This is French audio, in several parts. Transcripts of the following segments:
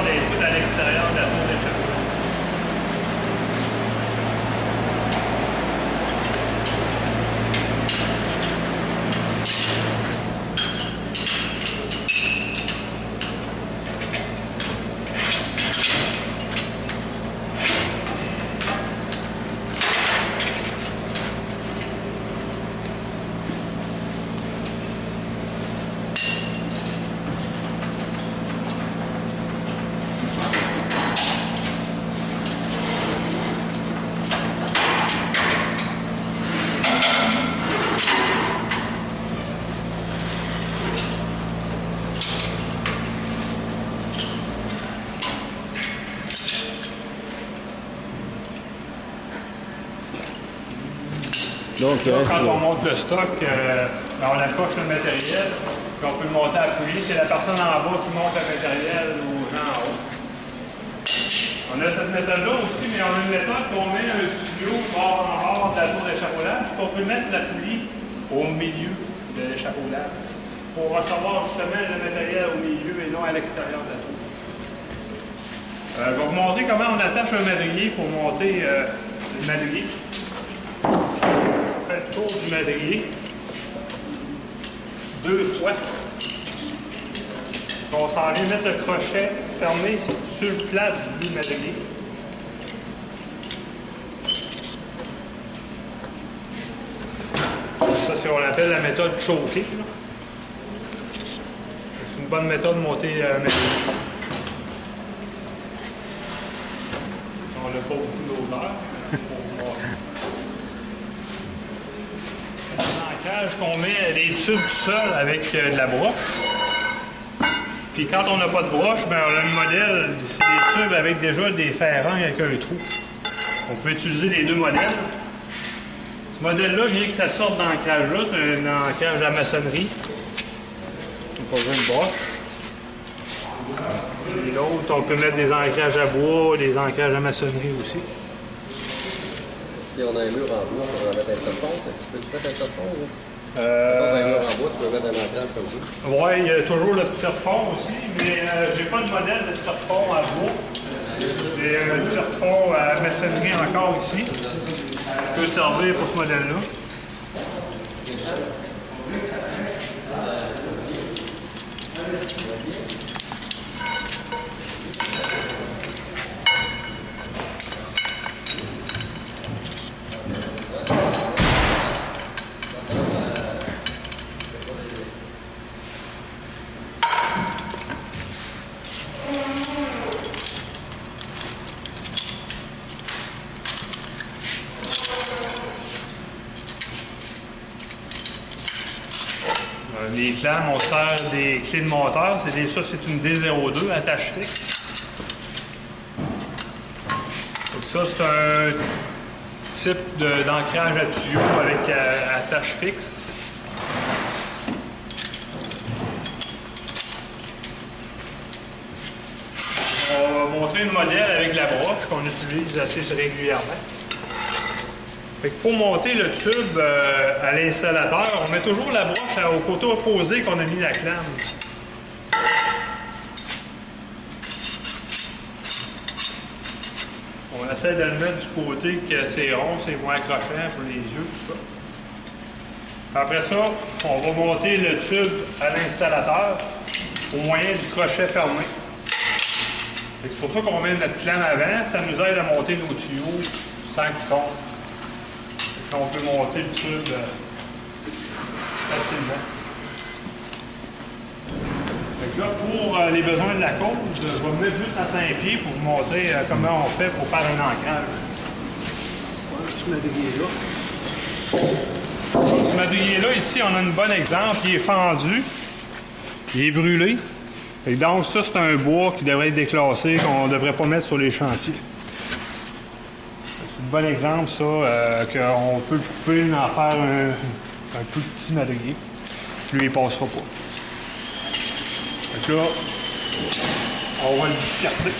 d'étude à l'extérieur de la tour d'échafaudage. Donc, Là, quand on monte le stock, on accroche le matériel, puis on peut le monter à poulie. C'est la personne en bas qui monte le matériel ou gens en haut. On a cette méthode-là aussi, mais on a une méthode qu'on met un tuyau bord en bord de la tour d'échafaudage, puis on peut mettre la poulie au milieu de l'échafaudage pour recevoir justement le matériel au milieu et non à l'extérieur de la tour. Je vais vous montrer comment on attache un madrier pour monter le madrier. On fait le tour du madrier 2 fois. On s'en vient mettre le crochet fermé sur le plat du madrier. Ça, c'est ce qu'on appelle la méthode choquée. C'est une bonne méthode de monter un madrier. On n'a pas beaucoup d'odeur. L'ancrage qu'on met des tubes seuls avec de la broche. Puis quand on n'a pas de broche, ben on a le modèle, c'est des tubes avec déjà des ferrants avec un trou. On peut utiliser les deux modèles. Ce modèle-là, vient que ça sorte d'ancrage-là, c'est un ancrage à maçonnerie. On n'a pas besoin de broche. Et l'autre, on peut mettre des ancrages à bois, des ancrages à maçonnerie aussi. Si on a un mur en bois, on va mettre un surfond. Tu peux mettre un surfond, ou? Quand on a un mur en bois, tu peux mettre un ancrage comme ça. Oui, il y a toujours le tire-fond aussi, mais j'ai pas de modèle de tire-fond à bois. J'ai un tire-fond à maçonnerie encore ici. Ça peut servir pour ce modèle-là. Les clames, on sert des clés de moteur. Ça, c'est une D02 attache fixe. Donc ça, c'est un type d'ancrage à tuyau avec attache fixe. On va montrer le modèle avec la broche qu'on utilise assez régulièrement. Fait que pour monter le tube à l'installateur, on met toujours la broche au côté opposé qu'on a mis la clame. On essaie de le mettre du côté que c'est rond, c'est moins accrochant pour les yeux, tout ça. Après ça, on va monter le tube à l'installateur au moyen du crochet fermé. C'est pour ça qu'on met notre clame avant, ça nous aide à monter nos tuyaux sans qu'ils tombent. On peut monter le tube facilement. Donc là, pour les besoins de la côte, je vais me mettre juste à 5 pieds pour vous montrer comment on fait pour faire un ancrage. Ce madrier-là. Ce madrier-là, ici, on a un bon exemple. Il est fendu, il est brûlé. Et donc, ça, c'est un bois qui devrait être déclassé, qu'on ne devrait pas mettre sur les chantiers. C'est un bon exemple, ça, qu'on peut le couper, en faire un plus petit madrier. Puis lui, il ne passera pas. Donc là, on va le discarter.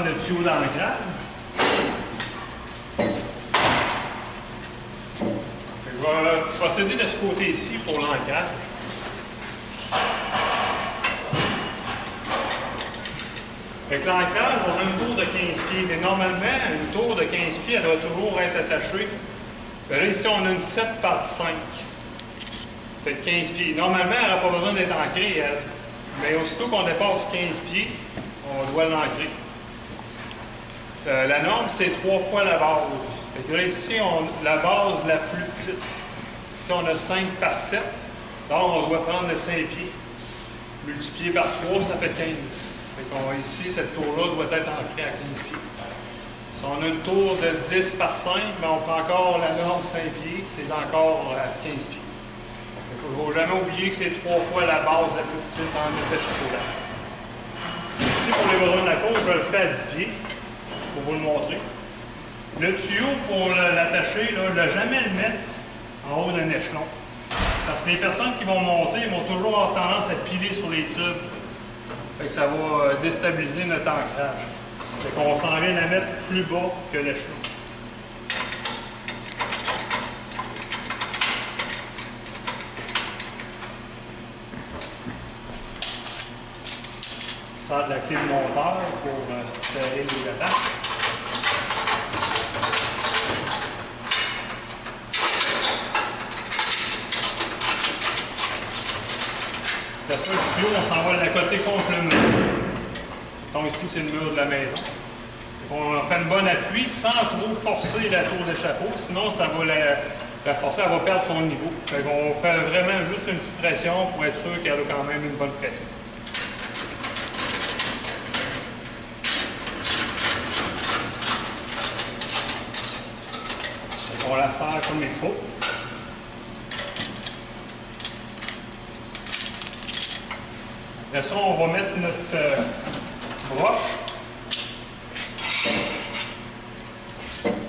le tuyau d'ancrage. Je vais procéder de ce côté-ci pour l'ancrage. Avec l'ancrage, on a une tour de 15 pieds, mais normalement, une tour de 15 pieds, elle doit toujours être attachée. Là, ici, on a une 7 par 5. Fait 15 pieds. Normalement, elle n'aura pas besoin d'être ancrée, elle. Mais aussitôt qu'on dépasse 15 pieds, on doit l'ancrer. La norme, c'est 3 fois la base. Fait que là, ici, la base la plus petite. Ici, on a 5 par 7. Donc, on doit prendre le 5 pieds. Multiplié par 3, ça fait 15. Fait ici, cette tour-là doit être ancrée à 15 pieds. Si on a une tour de 10 par 5, mais on prend encore la norme 5 pieds, c'est encore à 15 pieds. Il ne faut jamais oublier que c'est 3 fois la base la plus petite en échafaudage. Ici, pour les besoins de la course, je le fais à 10 pieds, pour vous le montrer. Le tuyau, pour l'attacher, ne jamais le mettre en haut d'un échelon. Parce que les personnes qui vont monter vont toujours avoir tendance à piler sur les tubes. Fait que ça va déstabiliser notre ancrage. Fait qu'on s'en vient à mettre plus bas que l'échelon. Faire de la clé de monteur pour serrer les attaches. Après ça, le tuyau, on s'en va l'accoter contre le mur. Donc ici, c'est le mur de la maison. On fait une bonne appui sans trop forcer la tour d'échafaud, sinon ça va la forcer, elle va perdre son niveau. Fait qu'on fait vraiment juste une petite pression pour être sûr qu'elle a quand même une bonne pression. On la serre comme il faut. Après ça, on va mettre notre broche.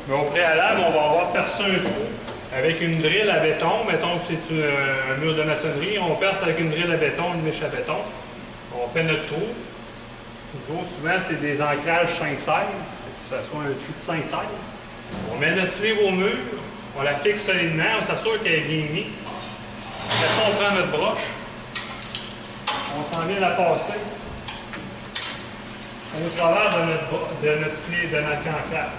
Mais au préalable, on va avoir percé un trou avec une drille à béton. Mettons que c'est un mur de maçonnerie. On perce avec une drille à béton, une mèche à béton. On fait notre trou. Souvent, c'est des ancrages 5-16. Que ce soit un trou de 5-16. On met notre sleeve au mur. On la fixe solidement. On s'assure qu'elle est bien mise. Après ça, on prend notre broche. On s'en vient la passer au travers de notre sleeve, de notre ancrage.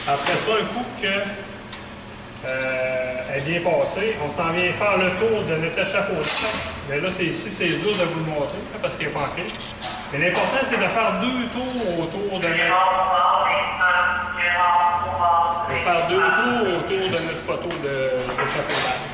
Après ça, un coup qu'elle est bien passée, on s'en vient faire le tour de notre échafaudage. Mais là, ici, c'est dur de vous le montrer parce qu'il n'est pas ancré. Mais l'important, c'est de faire 2 tours autour de notre... poteau d'échafaudage.